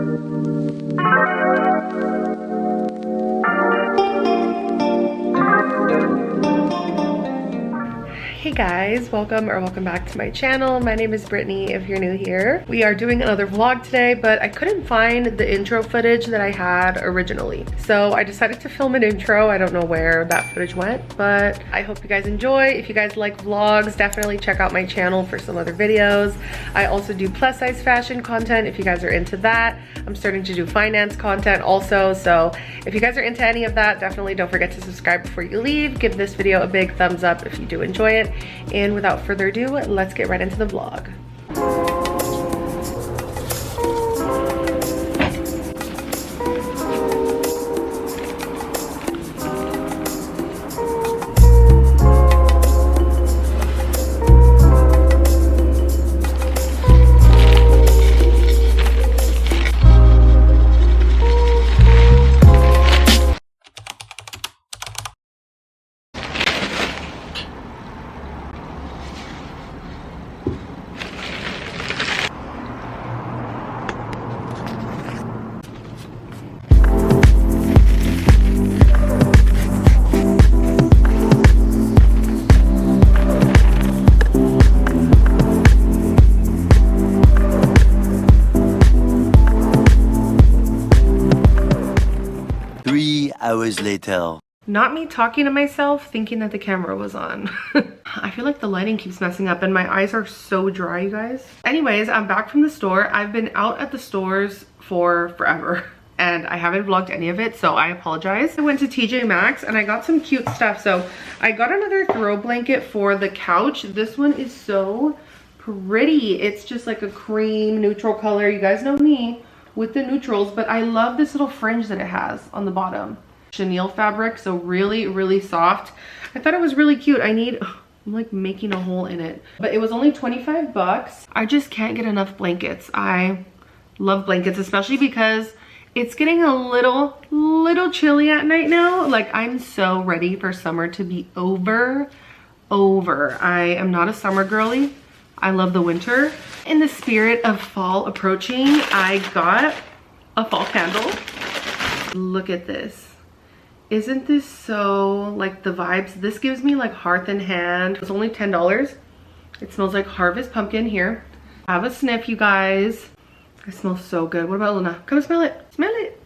Hey guys, welcome back to my channel. My name is Brittany if you're new here. We are doing another vlog today, but I couldn't find the intro footage that I had originally. So I decided to film an intro. I don't know where that footage went, but I hope you guys enjoy. If you guys like vlogs, definitely check out my channel for some other videos. I also do plus size fashion content if you guys are into that. I'm starting to do finance content also. So if you guys are into any of that, definitely don't forget to subscribe before you leave. Give this video a big thumbs up if you do enjoy it. And without further ado, let's get right into the vlog. 3 hours later. Not me talking to myself, thinking that the camera was on. I feel like the lighting keeps messing up and my eyes are so dry, you guys. Anyways, I'm back from the store. I've been out at the stores for forever and I haven't vlogged any of it, so I apologize. I went to TJ Maxx and I got some cute stuff. So I got another throw blanket for the couch. This one is so pretty. It's just like a cream neutral color. You guys know me with the neutrals, but I love this little fringe that it has on the bottom. Chenille fabric, so really soft. I thought it was really cute. I'm like making a hole in it, but it was only 25 bucks. I just can't get enough blankets. I love blankets, especially because it's getting a little chilly at night now. Like, I'm so ready for summer to be over. I am not a summer girly. I love the winter. In the spirit of fall approaching, I got a fall candle. Look at this. Isn't this so like the vibes? This gives me like hearth and hand. It's only $10. It smells like harvest pumpkin. Here, have a sniff, you guys. It smells so good. What about Luna? Come smell it. Smell it.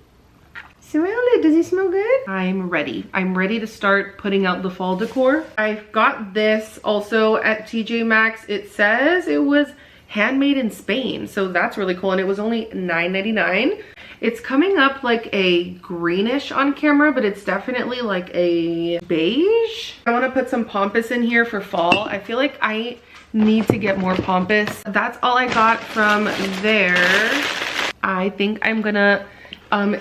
Smell it. Does it smell good? I'm ready. I'm ready to start putting out the fall decor. I've got this also at TJ Maxx. It says it was handmade in Spain, so that's really cool, and it was only $9.99. It's coming up like a greenish on camera, but it's definitely like a beige. I want to put some pampas in here for fall. I feel like I need to get more pampas. That's all I got from there. I think I'm gonna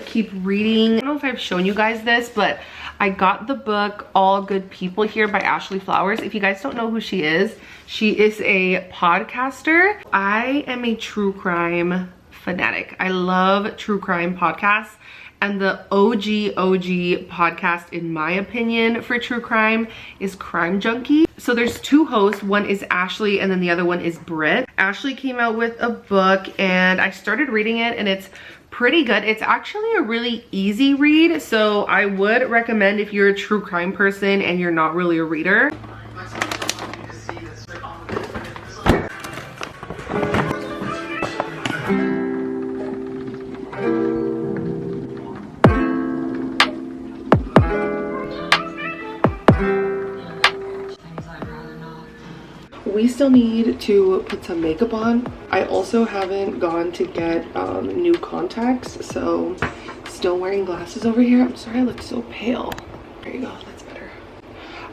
keep reading. I don't know if I've shown you guys this, but I got the book All Good People Here by Ashley Flowers. If you guys don't know who she is a podcaster. I am a true crime fanatic. I love true crime podcasts, and the OG podcast in my opinion for true crime is Crime Junkie. So there's two hosts. One is Ashley and then the other one is Britt. Ashley came out with a book and I started reading it and it's pretty good. It's actually a really easy read, so I would recommend if you're a true crime person and you're not really a reader. We still need to put some makeup on. I also haven't gone to get new contacts, so still wearing glasses over here. I'm sorry I look so pale. There you go, that's better.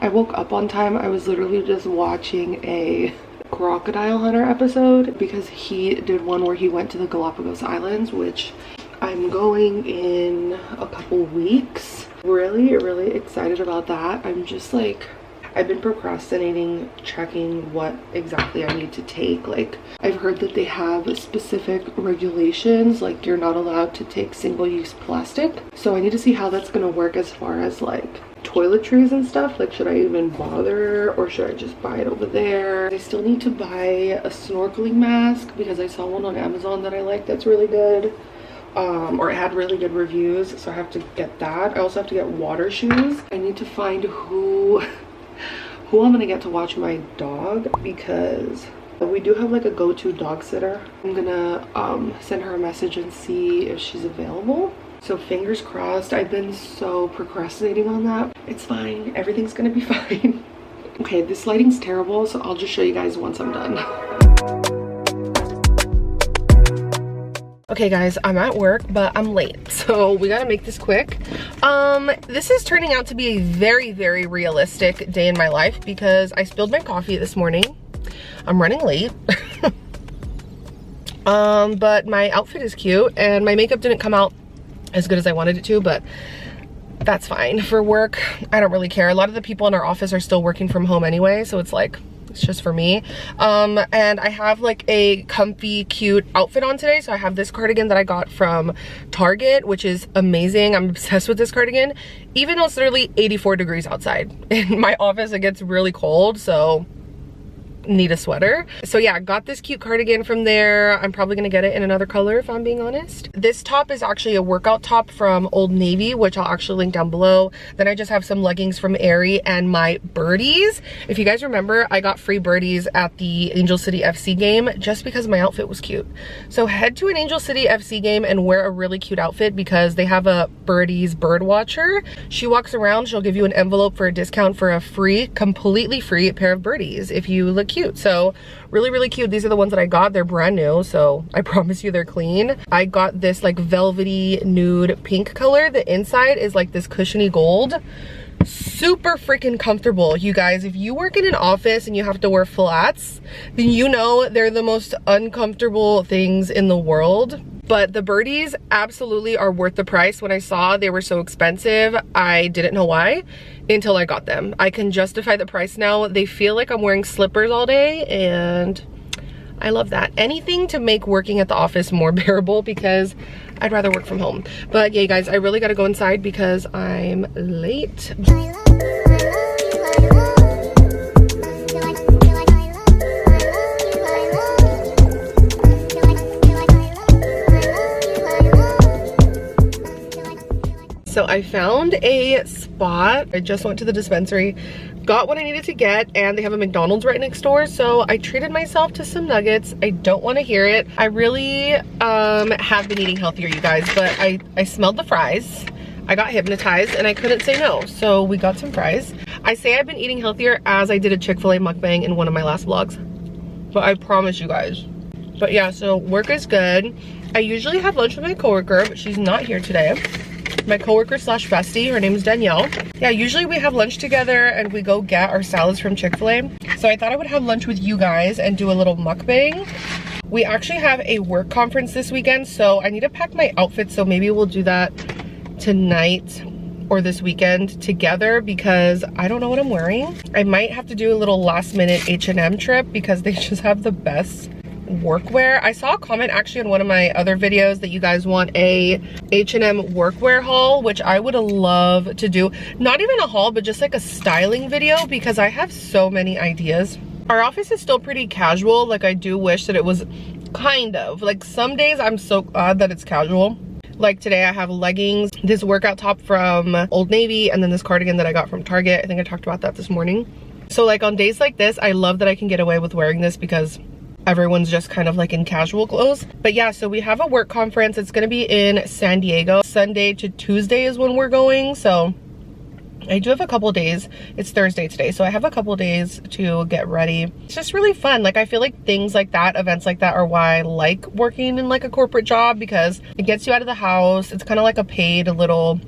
I woke up on time. I was literally just watching a Crocodile Hunter episode because he did one where he went to the Galapagos Islands, which I'm going in a couple weeks. Really excited about that. I'm just like, I've been procrastinating checking what exactly I need to take. Like, I've heard that they have specific regulations, like you're not allowed to take single-use plastic. So I need to see how that's gonna work as far as like toiletries and stuff. Like, should I even bother or should I just buy it over there? I still need to buy a snorkeling mask because I saw one on Amazon that I like that's really good. or it had really good reviews, so I have to get that. I also have to get water shoes. I need to find who I'm gonna get to watch my dog, because we do have like a go-to dog sitter. I'm gonna send her a message and see if she's available. So fingers crossed. I've been so procrastinating on that. It's fine, everything's gonna be fine. Okay, this lighting's terrible, so I'll just show you guys once I'm done. Okay guys, I'm at work, but I'm late, so we gotta make this quick. This is turning out to be a very, very realistic day in my life because I spilled my coffee this morning. I'm running late. But my outfit is cute and my makeup didn't come out as good as I wanted it to, but that's fine. For work, I don't really care. A lot of the people in our office are still working from home anyway, so it's like, it's just for me. And I have like a comfy, cute outfit on today. So I have this cardigan that I got from Target, which is amazing. I'm obsessed with this cardigan, even though it's literally 84 degrees outside. In my office, it gets really cold, so need a sweater. So yeah, I got this cute cardigan from there. I'm probably gonna get it in another color if I'm being honest. This top is actually a workout top from Old Navy, which I'll actually link down below. Then I just have some leggings from Aerie and my birdies. If you guys remember, I got free birdies at the Angel City FC game just because my outfit was cute. So head to an Angel City FC game and wear a really cute outfit because they have a birdies bird watcher. She walks around, she'll give you an envelope for a discount for a free, completely free pair of birdies if you look cute. So really, really cute. These are the ones that I got. They're brand new, so I promise you they're clean. I got this like velvety nude pink color. The inside is like this cushiony gold. Super freaking comfortable, you guys. If you work in an office and you have to wear flats, then you know they're the most uncomfortable things in the world. But the birdies absolutely are worth the price. When I saw they were so expensive, I didn't know why until I got them. I can justify the price now. They feel like I'm wearing slippers all day and I love that. Anything to make working at the office more bearable because I'd rather work from home. But yeah, guys, I really gotta go inside because I'm late. So I found a spot. I just went to the dispensary, got what I needed to get, and they have a McDonald's right next door. So I treated myself to some nuggets. I don't want to hear it. I really have been eating healthier, you guys, but I smelled the fries. I got hypnotized and I couldn't say no. So we got some fries. I say I've been eating healthier as I did a Chick-fil-A mukbang in one of my last vlogs, but I promise you guys. But yeah, so work is good. I usually have lunch with my coworker, but she's not here today. My coworker slash bestie, her name is Danielle. Yeah, usually we have lunch together and we go get our salads from Chick-fil-A. So I thought I would have lunch with you guys and do a little mukbang. We actually have a work conference this weekend, so I need to pack my outfit, so maybe we'll do that tonight or this weekend together because I don't know what I'm wearing. I might have to do a little last minute H&M trip because they just have the best workwear. I saw a comment actually on one of my other videos that you guys want a H&M workwear haul, which I would love to do. Not even a haul, but just like a styling video because I have so many ideas. Our office is still pretty casual. Like I do wish that it was kind of like, some days I'm so glad that it's casual. Like today I have leggings, this workout top from Old Navy, and then this cardigan that I got from Target. I think I talked about that this morning. So like on days like this, I love that I can get away with wearing this because everyone's just kind of like in casual clothes. But yeah, so we have a work conference. It's gonna be in San Diego. Sunday to Tuesday is when we're going. So I do have a couple days. It's Thursday today, so I have a couple days to get ready. It's just really fun. Like I feel like things like that, events like that, are why I like working in like a corporate job because it gets you out of the house. It's kind of like a paid little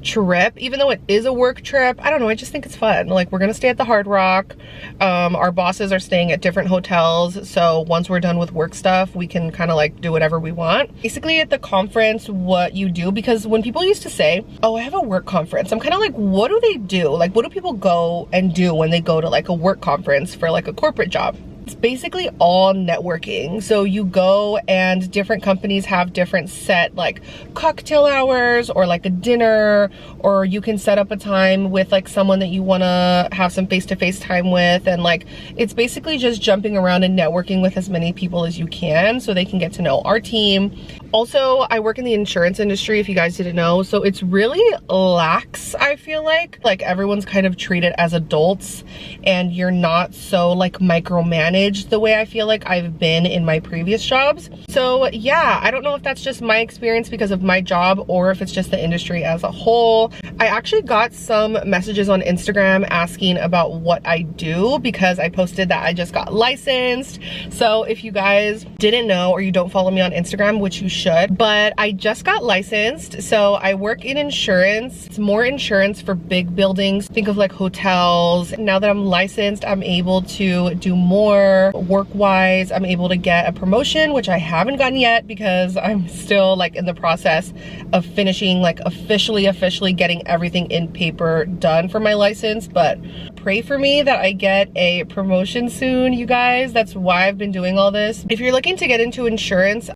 trip, even though it is a work trip. I don't know, I just think it's fun. Like we're gonna stay at the Hard Rock. Our bosses are staying at different hotels, so once we're done with work stuff we can kind of like do whatever we want. Basically at the conference, what you do, because when people used to say, oh, I have a work conference, I'm kind of like, what do they do? Like what do people go and do when they go to like a work conference for like a corporate job? It's basically all networking. So you go and different companies have different set like cocktail hours or like a dinner, or you can set up a time with like someone that you want to have some face-to-face time with, and like it's basically just jumping around and networking with as many people as you can so they can get to know our team. Also, I work in the insurance industry, if you guys didn't know, so it's really lax, I feel like. Like, everyone's kind of treated as adults, and you're not so like micromanaged the way I feel like I've been in my previous jobs. So yeah, I don't know if that's just my experience because of my job or if it's just the industry as a whole. I actually got some messages on Instagram asking about what I do because I posted that I just got licensed. So if you guys didn't know or you don't follow me on Instagram, which you should, but I just got licensed. So I work in insurance. It's more insurance for big buildings. Think of like hotels. Now that I'm licensed, I'm able to do more work-wise. I'm able to get a promotion, which I haven't gotten yet because I'm still like in the process of finishing, like officially getting everything in paper done for my license. But pray for me that I get a promotion soon, you guys. That's why I've been doing all this. If you're looking to get into insurance,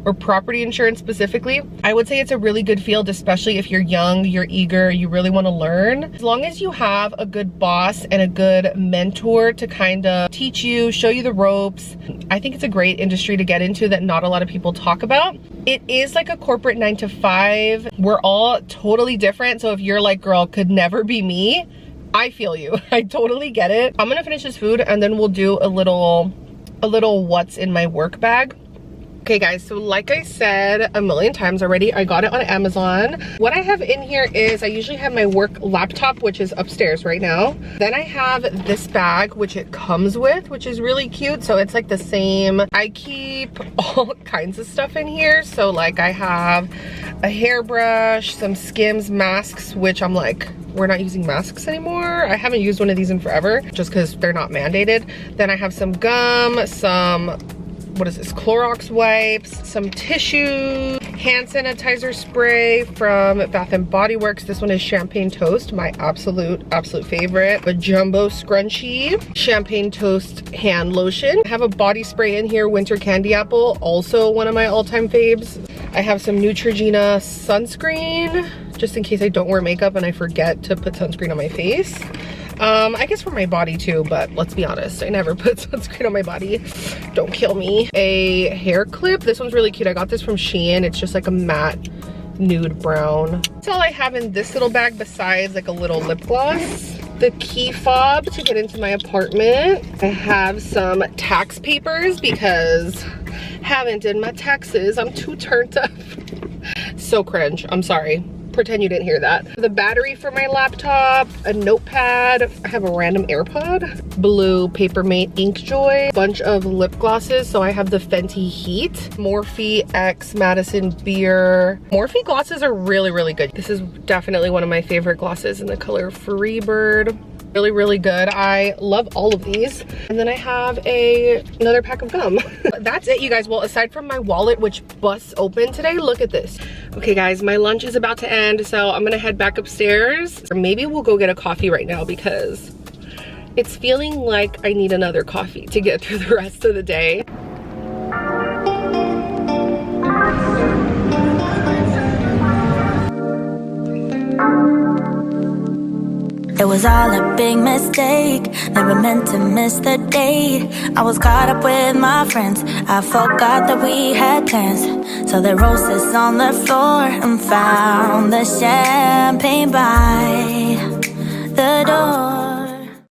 or property insurance specifically, I would say it's a really good field, especially if you're young, you're eager, you really want to learn. As long as you have a good boss and a good mentor to kind of teach you, show you the ropes, I think it's a great industry to get into that not a lot of people talk about. It is like a corporate 9 to 5. We're all totally different. So if you're like, girl, could never be me, I feel you. I totally get it. I'm gonna finish this food and then we'll do a little what's in my work bag. Okay guys, so like I said a million times already, I got it on Amazon. What I have in here is I usually have my work laptop, which is upstairs right now. Then I have this bag, which it comes with, which is really cute. So it's like the same. I keep all kinds of stuff in here. So like I have a hairbrush, some Skims masks, which I'm like, we're not using masks anymore. I haven't used one of these in forever just because they're not mandated. Then I have some gum, some, what is this, Clorox wipes, some tissue, hand sanitizer spray from Bath and Body Works. This one is Champagne Toast, my absolute favorite. A jumbo scrunchie, Champagne Toast hand lotion. I have a body spray in here, Winter Candy Apple, also one of my all-time faves. I have some Neutrogena sunscreen, just in case I don't wear makeup and I forget to put sunscreen on my face. I guess for my body too, but let's be honest, I never put sunscreen on my body. Don't kill me. A hair clip. This one's really cute. I got this from Shein. It's just like a matte nude brown. That's all I have in this little bag besides like a little lip gloss. The key fob to get into my apartment. I have some tax papers because haven't done my taxes. I'm too turned up. So cringe. I'm sorry. Pretend you didn't hear that. The battery for my laptop, a notepad, I have a random AirPod, blue Papermate Ink Joy, bunch of lip glosses. So I have the Fenty Heat, Morphe X Madison Beer. Morphe glosses are really good. This is definitely one of my favorite glosses in the color Freebird. Really good. I love all of these. And then I have another pack of gum. That's it, you guys. Well, aside from my wallet, which busts open today, look at this. Okay guys, my lunch is about to end, so I'm gonna head back upstairs. Or maybe we'll go get a coffee right now because it's feeling like I need another coffee to get through the rest of the day. It was all a big mistake, never meant to miss the date. I was caught up with my friends, I forgot that we had plans. So they roasted on the floor and found the champagne by the door.